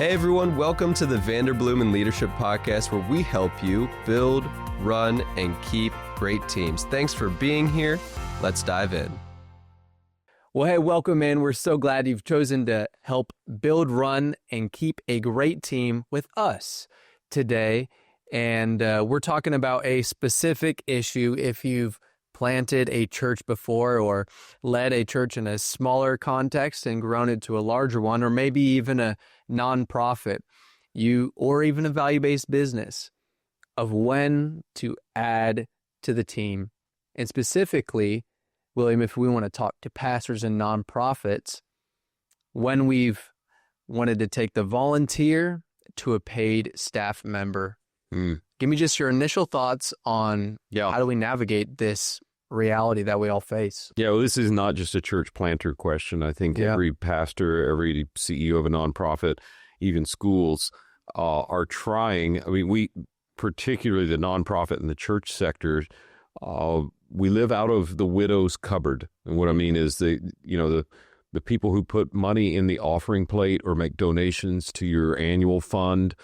Hey everyone, welcome to the Vanderbloemen Leadership Podcast, where we help you build, run, and keep great teams. Thanks for being here. Let's dive in. Well, hey, welcome in. We're so glad you've chosen to help build, run, and keep a great team with us today. And we're talking about a specific issue. If you've planted a church before or led a church in a smaller context and grown it to a larger one, or maybe even a nonprofit, or even a value-based business, of when to add to the team. And specifically, William, if we want to talk to pastors and nonprofits, when we've wanted to take the volunteer to a paid staff member. Give me just your initial thoughts on how do we navigate this reality that we all face? Yeah, well, this is not just a church planter question. I think every pastor, every CEO of a nonprofit, even schools are trying. I mean, we, particularly the nonprofit and the church sector, we live out of the widow's cupboard. And what I mean is the people who put money in the offering plate or make donations to your annual fund,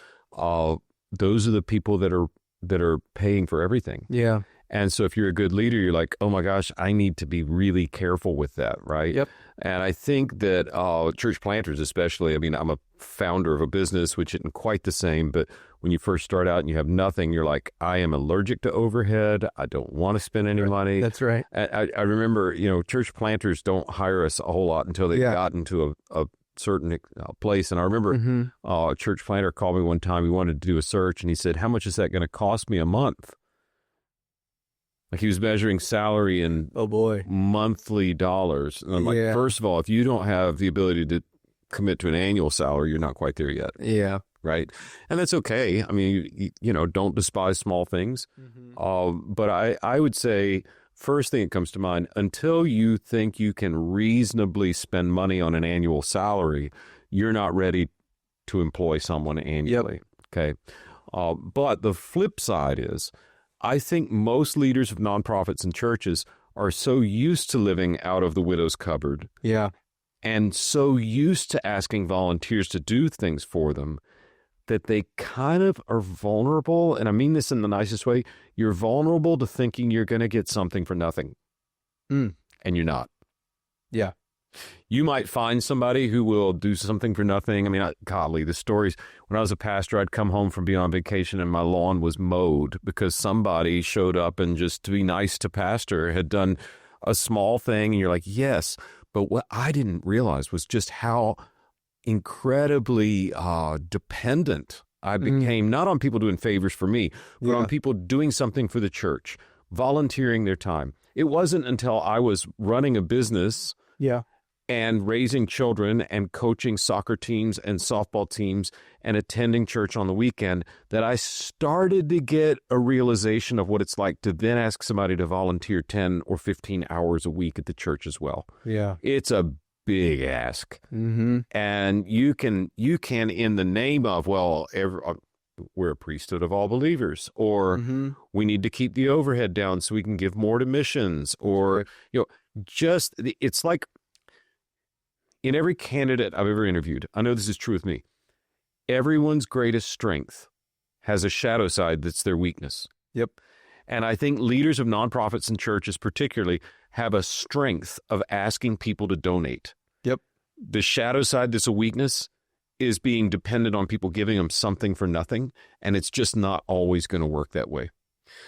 those are the people that are paying for everything. Yeah. And so if you're a good leader, you're like, oh my gosh, I need to be really careful with that, right? Yep. And I think that church planters especially, I mean, I'm a founder of a business, which isn't quite the same, but when you first start out and you have nothing, you're like, I am allergic to overhead. I don't want to spend any money. That's right. I remember, church planters don't hire us a whole lot until they've gotten to a certain place. And I remember a church planter called me one time. He wanted to do a search, and he said, how much is that going to cost me a month? Like, he was measuring salary in monthly dollars. And I'm like, first of all, if you don't have the ability to commit to an annual salary, you're not quite there yet. Yeah. Right. And that's okay. I mean, don't despise small things. But I would say, first thing that comes to mind, until you think you can reasonably spend money on an annual salary, you're not ready to employ someone annually. Okay. But the flip side is, I think most leaders of nonprofits and churches are so used to living out of the widow's cupboard. Yeah. And so used to asking volunteers to do things for them that they kind of are vulnerable. And I mean this in the nicest way. You're vulnerable to thinking you're going to get something for nothing. And you're not. Yeah. You might find somebody who will do something for nothing. I mean, golly, the stories. When I was a pastor, I'd come home from being on vacation and my lawn was mowed because somebody showed up and, just to be nice to pastor, had done a small thing. And you're like, yes. But what I didn't realize was just how incredibly dependent I became, not on people doing favors for me, but on people doing something for the church, volunteering their time. It wasn't until I was running a business and raising children and coaching soccer teams and softball teams and attending church on the weekend that I started to get a realization of what it's like to then ask somebody to volunteer 10 or 15 hours a week at the church as well. Yeah. It's a big ask. And you can in the name of, we're a priesthood of all believers, or we need to keep the overhead down so we can give more to missions, or, it's like, in every candidate I've ever interviewed, I know this is true with me, everyone's greatest strength has a shadow side that's their weakness. Yep. And I think leaders of nonprofits and churches particularly have a strength of asking people to donate. Yep. The shadow side that's a weakness is being dependent on people giving them something for nothing, and it's just not always going to work that way.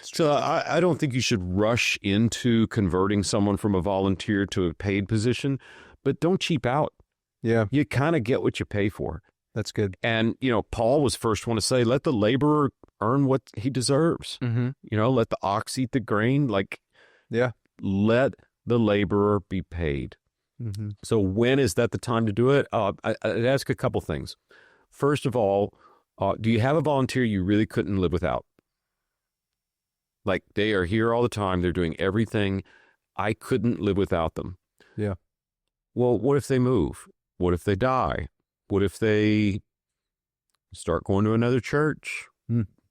So I don't think you should rush into converting someone from a volunteer to a paid position, but don't cheap out. Yeah. You kind of get what you pay for. That's good. And, Paul was the first one to say, let the laborer earn what he deserves. Let the ox eat the grain. Let the laborer be paid. So when is that the time to do it? I'd ask a couple things. First of all, do you have a volunteer you really couldn't live without? Like, they are here all the time. They're doing everything. I couldn't live without them. Yeah. Well, what if they move? What if they die? What if they start going to another church?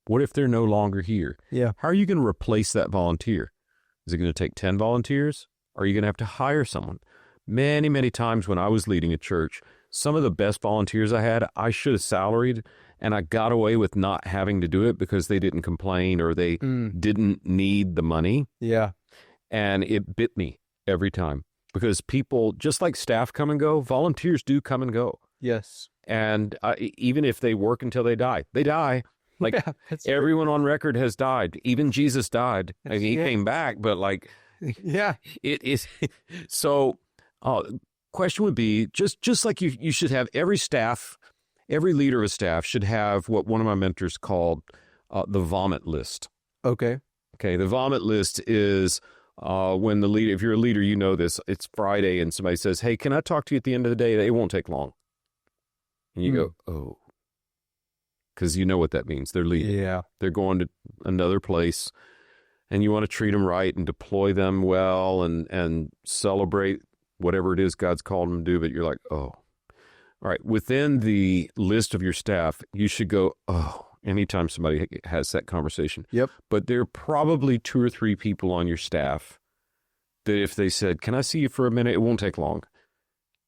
What if they're no longer here? Yeah. How are you going to replace that volunteer? Is it going to take 10 volunteers? Or are you going to have to hire someone? Many, many times when I was leading a church, some of the best volunteers I had, I should have salaried, and I got away with not having to do it because they didn't complain or they didn't need the money. Yeah. And it bit me every time because people, just like staff come and go, volunteers do come and go. Yes. And even if they work until they die, they die. Like everyone on record has died. Even Jesus died. I mean, he came back, but like, yeah, it is. So, question would be just like you should have every leader of a staff should have what one of my mentors called the vomit list. Okay. The vomit list is when the leader, if you're a leader, you know this, it's Friday and somebody says, hey, can I talk to you at the end of the day? It won't take long. And you go, oh, because you know what that means. They're leaving. Yeah. They're going to another place and you want to treat them right and deploy them well and celebrate whatever it is God's called them to do. But you're like, oh, all right. Within the list of your staff, you should go, oh, anytime somebody has that conversation. Yep. But there are probably 2 or 3 people on your staff that if they said, can I see you for a minute? It won't take long.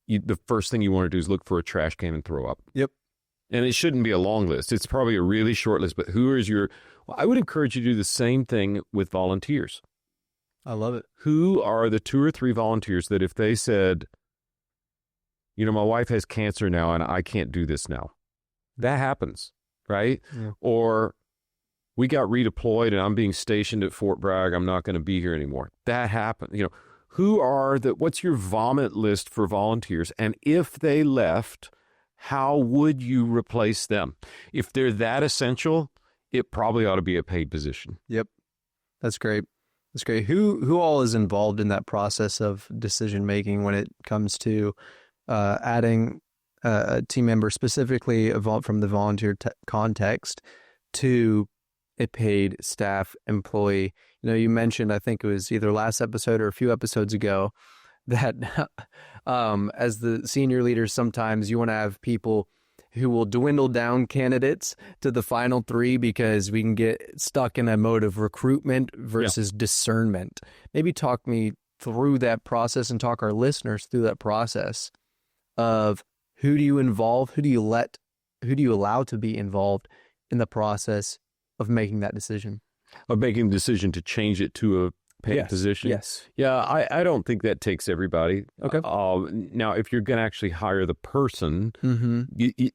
The first thing you want to do is look for a trash can and throw up. Yep. And it shouldn't be a long list. It's probably a really short list, but I would encourage you to do the same thing with volunteers. I love it. Who are the 2 or 3 volunteers that if they said, you know, my wife has cancer now and I can't do this now. That happens, right? Yeah. Or we got redeployed and I'm being stationed at Fort Bragg. I'm not going to be here anymore. That happened. You know, what's your vomit list for volunteers? And if they left, how would you replace them? If they're that essential, it probably ought to be a paid position. Yep. That's great. That's great. Who all is involved in that process of decision making when it comes to adding a team member specifically from the volunteer context to a paid staff employee? You know, you mentioned, I think it was either last episode or a few episodes ago, that as the senior leaders, sometimes you want to have people who will dwindle down candidates to the final 3 because we can get stuck in a mode of recruitment versus discernment. Maybe talk me through that process and talk our listeners through that process of who do you involve, who do you allow to be involved in the process of making that decision. Of making the decision to change it to a paid position? Yes. Yeah, I don't think that takes everybody. Okay. Now, if you're going to actually hire the person,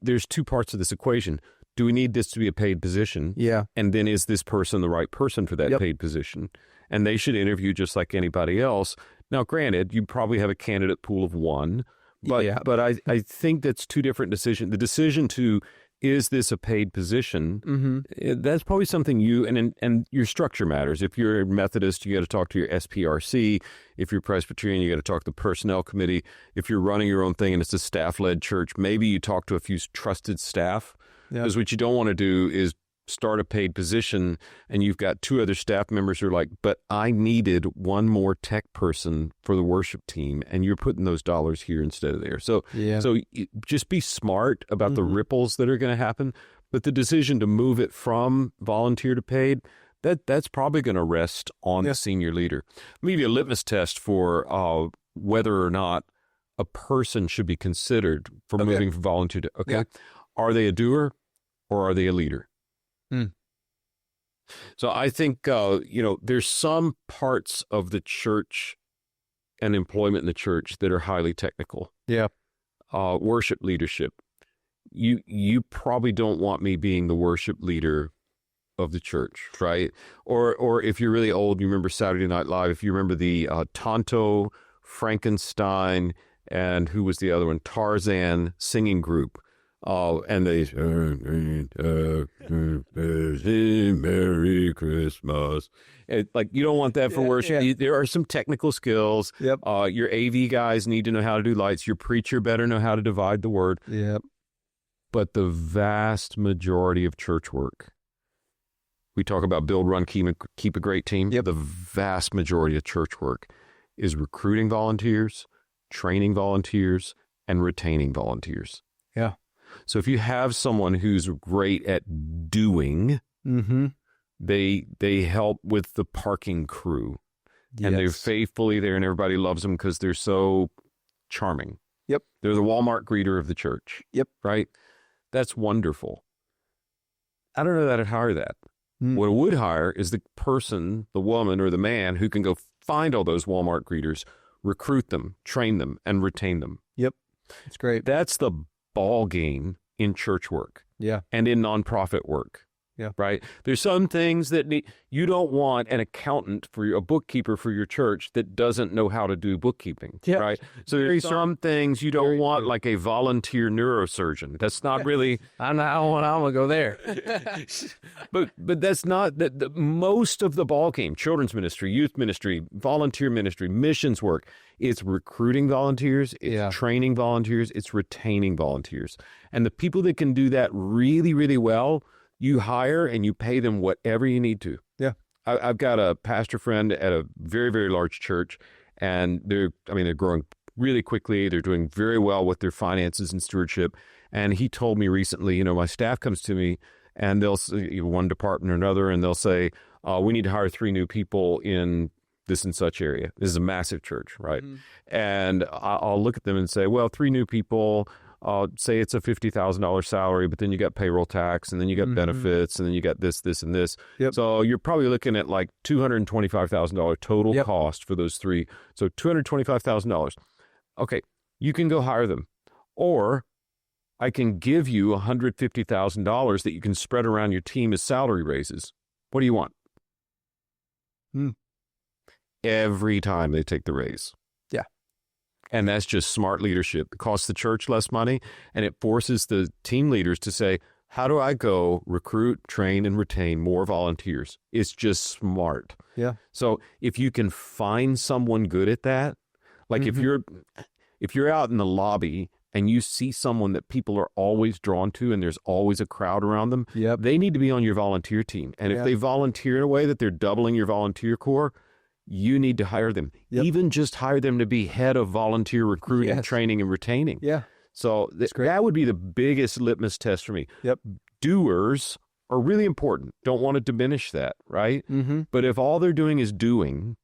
there's 2 parts of this equation. Do we need this to be a paid position? Yeah. And then is this person the right person for that paid position? And they should interview just like anybody else. Now, granted, you probably have a candidate pool of 1, but I think that's 2 different decisions. The decision to, is this a paid position? That's probably something and your structure matters. If you're a Methodist, you got to talk to your SPRC. If you're Presbyterian, you got to talk to the personnel committee. If you're running your own thing and it's a staff-led church, maybe you talk to a few trusted staff. Because what you don't want to do is start a paid position and you've got 2 other staff members who are like, but I needed 1 more tech person for the worship team and you're putting those dollars here instead of there. So just be smart about the ripples that are going to happen. But the decision to move it from volunteer to paid, that's probably going to rest on the senior leader. Maybe a litmus test for whether or not a person should be considered for moving from volunteer to, are they a doer or are they a leader? So I think, there's some parts of the church and employment in the church that are highly technical. Yeah. Worship leadership. You probably don't want me being the worship leader of the church, right? Or if you're really old, you remember Saturday Night Live, if you remember the Tonto, Frankenstein, and who was the other one? Tarzan singing group. And they Merry Christmas. You don't want that for worship. Yeah. There are some technical skills. Yep. Your AV guys need to know how to do lights. Your preacher better know how to divide the word. Yep. But the vast majority of church work, we talk about build, run, keep a great team. Yep. The vast majority of church work is recruiting volunteers, training volunteers, and retaining volunteers. Yeah. So if you have someone who's great at doing, they help with the parking crew, and they're faithfully there, and everybody loves them because they're so charming. Yep. They're the Walmart greeter of the church. Yep. Right? That's wonderful. I don't know that I'd hire that. Mm. What I would hire is the person, the woman or the man who can go find all those Walmart greeters, recruit them, train them, and retain them. Yep. That's great. That's the ball game in church work. Yeah. And in nonprofit work. Yeah. Right. There's some things that you don't want an accountant a bookkeeper for your church that doesn't know how to do bookkeeping. Yeah. Right. So there's some things you don't want, like a volunteer neurosurgeon. That's not really. I'm gonna go there. but that's not the most of the ball game. Children's ministry, youth ministry, volunteer ministry, missions work. It's recruiting volunteers. It's training volunteers. It's retaining volunteers. And the people that can do that really, really well, you hire and you pay them whatever you need to. Yeah. I've got a pastor friend at a very, very large church, and they're growing really quickly. They're doing very well with their finances and stewardship. And he told me recently, my staff comes to me and they'll say, one department or another, and they'll say, we need to hire 3 new people in this and such area. This is a massive church, right? Mm-hmm. And I'll look at them and say, well, 3 new people, say it's a $50,000 salary, but then you got payroll tax, and then you got benefits, and then you got this, and this. Yep. So you're probably looking at like $225,000 total cost for those 3. So $225,000. Okay, you can go hire them. Or I can give you $150,000 that you can spread around your team as salary raises. What do you want? Every time they take the raise. And that's just smart leadership. It costs the church less money, and it forces the team leaders to say, how do I go recruit, train, and retain more volunteers? It's just smart. Yeah. So if you can find someone good at that, like if you're out in the lobby and you see someone that people are always drawn to and there's always a crowd around them, they need to be on your volunteer team. And if they volunteer in a way that they're doubling your volunteer corps, you need to hire them. Even just hire them to be head of volunteer recruiting, training, and retaining. Yeah. So that would be the biggest litmus test for me. Yep. Doers are really important. Don't want to diminish that, right? Mm-hmm. But if all they're doing is doing,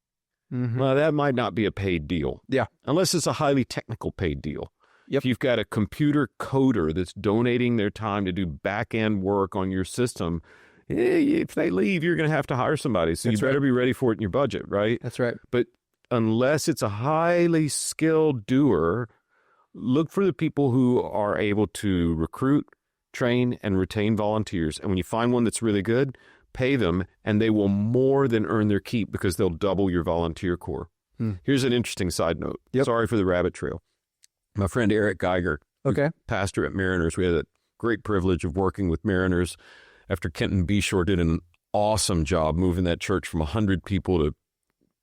well, that might not be a paid deal. Yeah. Unless it's a highly technical paid deal. Yep. If you've got a computer coder that's donating their time to do back-end work on your system, if they leave, you're going to have to hire somebody. So you better be ready for it in your budget, right? That's right. But unless it's a highly skilled doer, look for the people who are able to recruit, train, and retain volunteers. And when you find one that's really good, pay them, and they will more than earn their keep because they'll double your volunteer corps. Here's an interesting side note. Sorry for the rabbit trail. My friend Eric Geiger, pastor at Mariners, we had a great privilege of working with Mariners after Kenton Beshore did an awesome job moving that church from 100 people to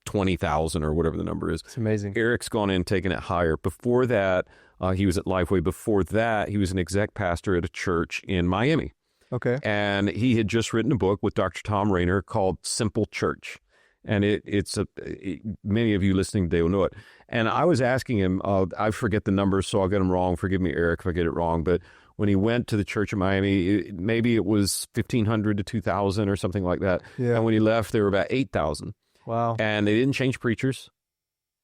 20,000 or whatever the number is. It's amazing. Eric's gone in, taken it higher. Before that, he was at Lifeway. Before that, he was an exec pastor at a church in Miami. Okay. And he had just written a book with Dr. Tom Rainer called Simple Church. And many of you listening today will know it. And I was asking him, I forget the numbers, so I'll get them wrong. Forgive me, Eric, if I get it wrong. But when he went to the church in Miami, maybe it was 1,500 to 2,000 or something like that. Yeah. And when he left, there were about 8,000. Wow. And they didn't change preachers.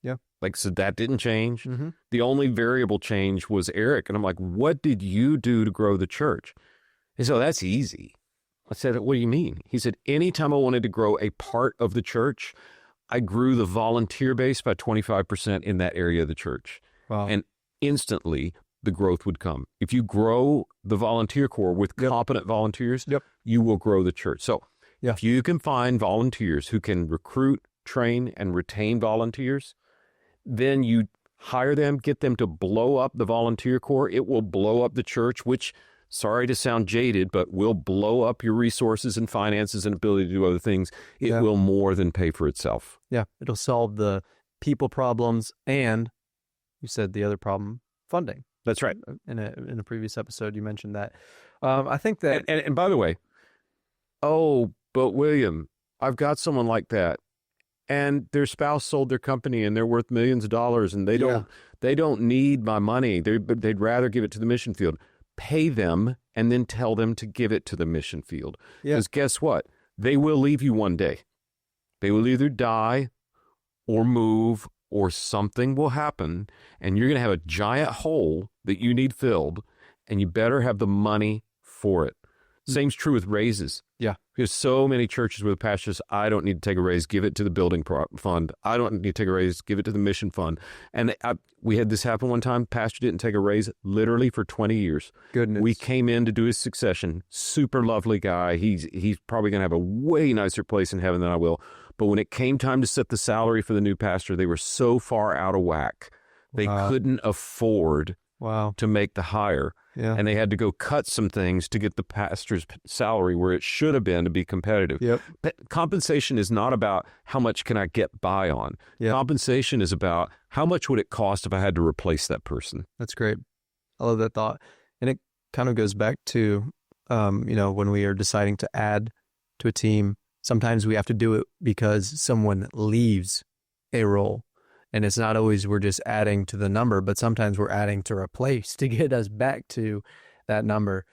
Yeah. So that didn't change. Mm-hmm. The only variable change was Eric. And I'm like, what did you do to grow the church? He said, that's easy. I said, what do you mean? He said, anytime I wanted to grow a part of the church, I grew the volunteer base by 25% in that area of the church. Wow. And instantly, the growth would come. If you grow the volunteer corps with competent volunteers, you will grow the church. So if you can find volunteers who can recruit, train, and retain volunteers, then you hire them, get them to blow up the volunteer corps. It will blow up the church, which, sorry to sound jaded, but will blow up your resources and finances and ability to do other things. It will more than pay for itself. Yeah, it'll solve the people problems and, you said the other problem, funding. That's right. In a previous episode, you mentioned that. I think that... And by the way, but William, I've got someone like that, and their spouse sold their company, and they're worth millions of dollars, and they don't need my money. They'd rather give it to the mission field. Pay them, and then tell them to give it to the mission field. Because guess what? They will leave you one day. They will either die or move or something will happen and you're going to have a giant hole that you need filled, and you better have the money for it. Same's true with raises. Yeah. There's so many churches where the pastors, I don't need to take a raise, give it to the building fund. I don't need to take a raise, give it to the mission fund. And we had this happen one time. Pastor didn't take a raise literally for 20 years. Goodness. We came in to do his succession. Super lovely guy. He's probably going to have a way nicer place in heaven than I will. But when it came time to set the salary for the new pastor, they were so far out of whack. They couldn't afford to make the hire. Yeah. And they had to go cut some things to get the pastor's salary where it should have been to be competitive. Yep. But compensation is not about how much can I get by on. Yep. Compensation is about how much would it cost if I had to replace that person. That's great. I love that thought. And it kind of goes back to, when we are deciding to add to a team, sometimes we have to do it because someone leaves a role. And it's not always we're just adding to the number, but sometimes we're adding to replace to get us back to that number.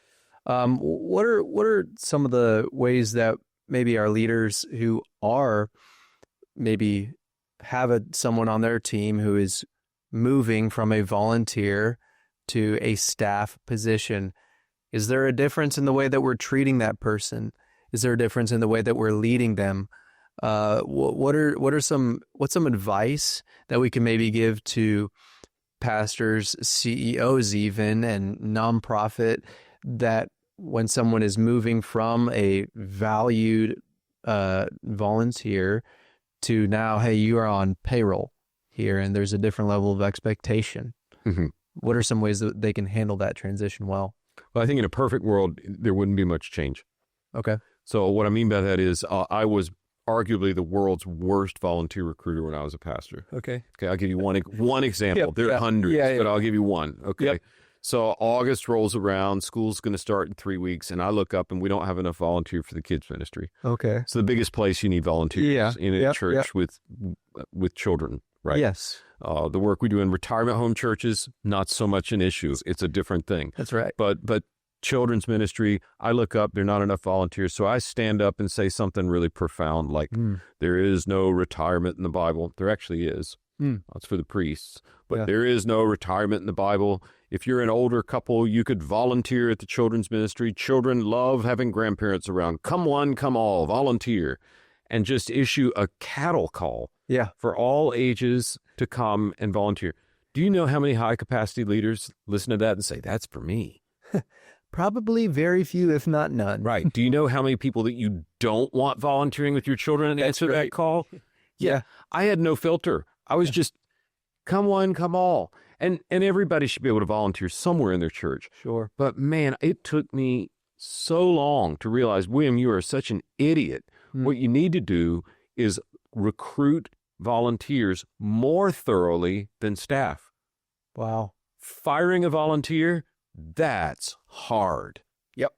What are some of the ways that maybe our leaders who are maybe have someone on their team who is moving from a volunteer to a staff position? Is there a difference in the way that we're treating that person? Is there a difference in the way that we're leading them? What's some advice that we can maybe give to pastors, CEOs even, and nonprofit, that when someone is moving from a valued volunteer to now, hey, you are on payroll here and there's a different level of expectation? Mm-hmm. What are some ways that they can handle that transition well? Well, I think in a perfect world, there wouldn't be much change. Okay. So what I mean by that is I was arguably the world's worst volunteer recruiter when I was a pastor. Okay. I'll give you one example. Yep, There are hundreds, but I'll give you one. Okay. Yep. So August rolls around, school's going to start in 3 weeks, and I look up and we don't have enough volunteer for the kids ministry. Okay. So the biggest place you need volunteers in a church with children, right? Yes. The work we do in retirement home churches, not so much an issue. It's a different thing. That's right. But children's ministry, I look up, there are not enough volunteers. So I stand up and say something really profound like, there is no retirement in the Bible. There actually is. That's for the priests. But there is no retirement in the Bible. If you're an older couple, you could volunteer at the children's ministry. Children love having grandparents around. Come one, come all, volunteer. And just issue a cattle call for all ages to come and volunteer. Do you know how many high-capacity leaders listen to that and say, that's for me? Probably very few, if not none. Right. Do you know how many people that you don't want volunteering with your children and answer that call? Yeah. I had no filter. I was just, come one, come all. And everybody should be able to volunteer somewhere in their church. Sure. But man, it took me so long to realize, William, you are such an idiot. What you need to do is recruit volunteers more thoroughly than staff. Wow. Firing a volunteer, that's hard. Yep.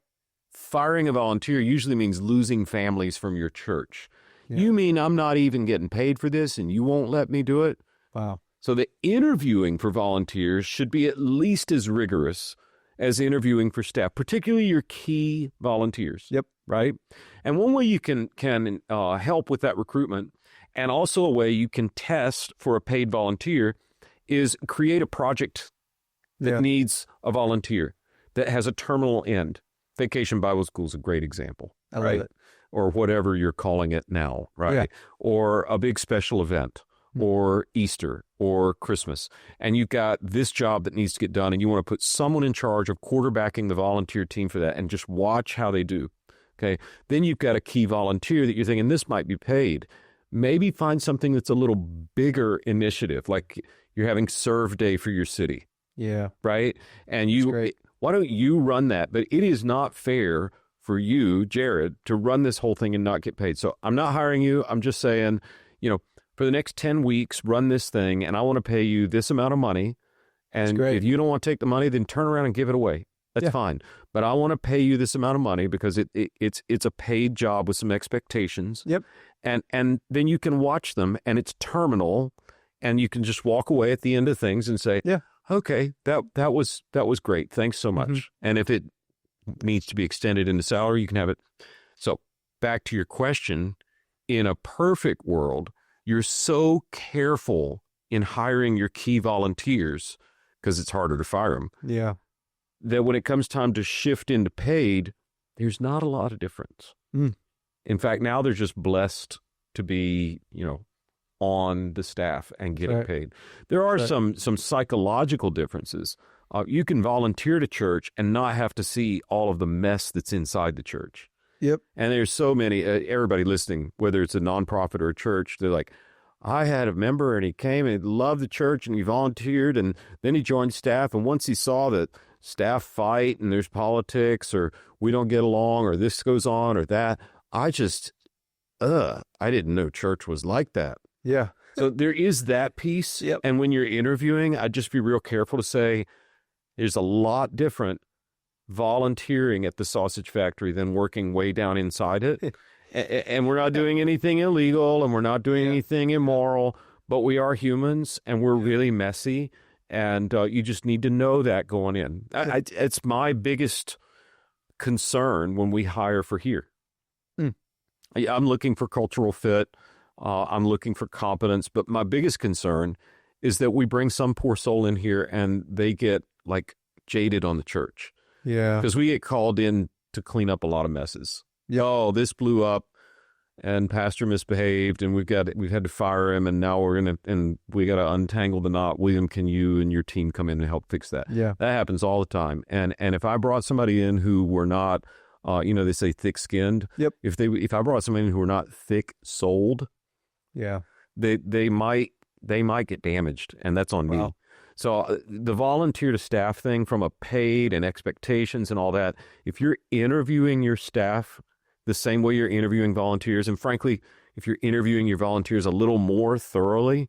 Firing a volunteer usually means losing families from your church. Yeah. You mean I'm not even getting paid for this and you won't let me do it? Wow. So the interviewing for volunteers should be at least as rigorous as interviewing for staff, particularly your key volunteers. Yep. Right? And one way you can help with that recruitment, and also a way you can test for a paid volunteer, is create a project that needs a volunteer that has a terminal end. Vacation Bible School is a great example. I love it. Or whatever you're calling it now, right? Yeah. Or a big special event, or Easter, or Christmas. And you've got this job that needs to get done, and you want to put someone in charge of quarterbacking the volunteer team for that and just watch how they do. Okay. Then you've got a key volunteer that you're thinking, this might be paid. Maybe find something that's a little bigger initiative, like you're having Serve Day for your city. Yeah. Right? And why don't you run that? But it is not fair for you, Jared, to run this whole thing and not get paid. So I'm not hiring you. I'm just saying, for the next 10 weeks, run this thing, and I want to pay you this amount of money. And if you don't want to take the money, then turn around and give it away. That's fine. But I want to pay you this amount of money because it's a paid job with some expectations. Yep. And then you can watch them, and it's terminal, and you can just walk away at the end of things and say, okay, that was great. Thanks so much. Mm-hmm. And if it needs to be extended into salary, you can have it. So back to your question, in a perfect world, you're so careful in hiring your key volunteers, because it's harder to fire them, Yeah. that when it comes time to shift into paid, there's not a lot of difference. Mm. In fact, now they're just blessed to be, on the staff and getting paid. There are some psychological differences. You can volunteer to church and not have to see all of the mess that's inside the church. Yep. And there's so many, everybody listening, whether it's a nonprofit or a church, they're like, I had a member and he came and he loved the church and he volunteered and then he joined staff. And once he saw that staff fight and there's politics or we don't get along or this goes on or that, I didn't know church was like that. Yeah. So there is that piece. Yep. And when you're interviewing, I'd just be real careful to say there's a lot different volunteering at the sausage factory than working way down inside it. And we're not doing anything illegal and we're not doing anything immoral, but we are humans and we're really messy. And you just need to know that going in. It's my biggest concern when we hire for here. I'm looking for cultural fit. I'm looking for competence. But my biggest concern is that we bring some poor soul in here and they get like jaded on the church. Yeah. Because we get called in to clean up a lot of messes. Oh, this blew up and pastor misbehaved and we've had to fire him and now we got to untangle the knot. William, can you and your team come in and help fix that? Yeah. That happens all the time. And if I brought somebody in who were not, they say thick-skinned. Yep. If I brought somebody in who were not thick-souled, yeah, they might get damaged, and that's on me. So the volunteer to staff thing from a paid and expectations and all that, if you're interviewing your staff the same way you're interviewing volunteers, and frankly, if you're interviewing your volunteers a little more thoroughly,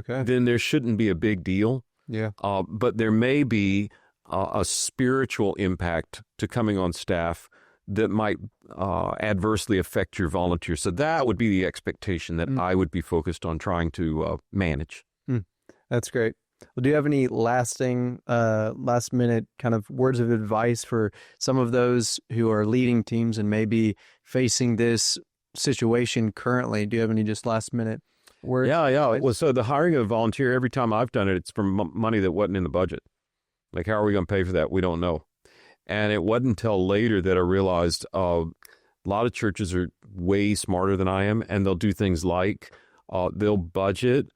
then there shouldn't be a big deal. Yeah. But there may be a spiritual impact to coming on staff that might adversely affect your volunteers. So that would be the expectation that I would be focused on trying to manage. That's great. Well, do you have any last minute kind of words of advice for some of those who are leading teams and maybe facing this situation currently? Do you have any just last minute words? Yeah. Well, so the hiring of a volunteer, every time I've done it, it's from money that wasn't in the budget. Like, how are we going to pay for that? We don't know. And it wasn't until later that I realized a lot of churches are way smarter than I am, and they'll do things like they'll budget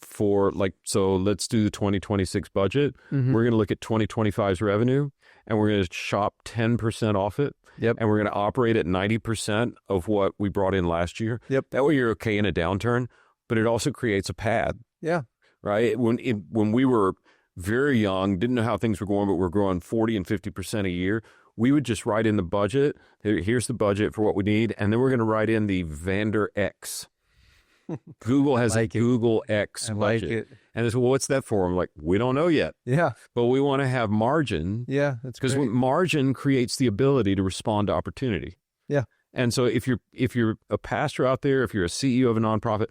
for so let's do the 2026 budget. Mm-hmm. We're going to look at 2025's revenue, and we're going to shop 10% off it. Yep. And we're going to operate at 90% of what we brought in last year. Yep. That way you're okay in a downturn, but it also creates a pad. Yeah. Right? When we were very young, didn't know how things were going, but we're growing 40 and 50% a year, we would just write in the budget. Here's the budget for what we need. And then we're going to write in the Vander X. Google has a Google X budget. It. And they say, well, what's that for? I'm like, we don't know yet. Yeah. But we want to have margin. Yeah, that's because margin creates the ability to respond to opportunity. Yeah. And so if you're a pastor out there, if you're a CEO of a nonprofit,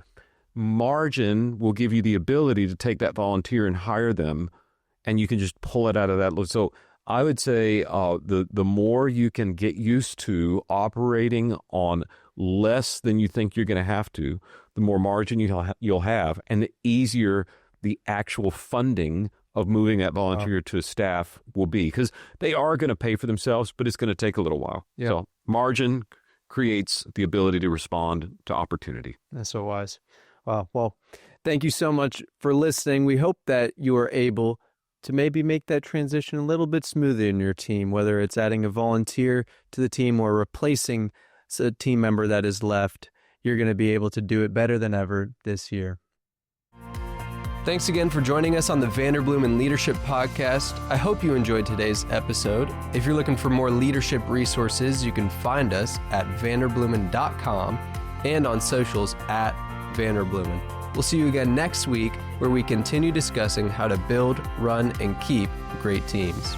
margin will give you the ability to take that volunteer and hire them, and you can just pull it out of that. So I would say the more you can get used to operating on less than you think you're going to have to, the more margin you'll have, and the easier the actual funding of moving that volunteer to staff will be, because they are going to pay for themselves, but it's going to take a little while. Yeah. So margin creates the ability to respond to opportunity. That's so wise. Wow. Well, thank you so much for listening. We hope that you are able to maybe make that transition a little bit smoother in your team, whether it's adding a volunteer to the team or replacing a team member that is left. You're going to be able to do it better than ever this year. Thanks again for joining us on the Vanderbloemen Leadership Podcast. I hope you enjoyed today's episode. If you're looking for more leadership resources, you can find us at vanderbloemen.com and on socials at Vanderbloemen. We'll see you again next week, where we continue discussing how to build, run, and keep great teams.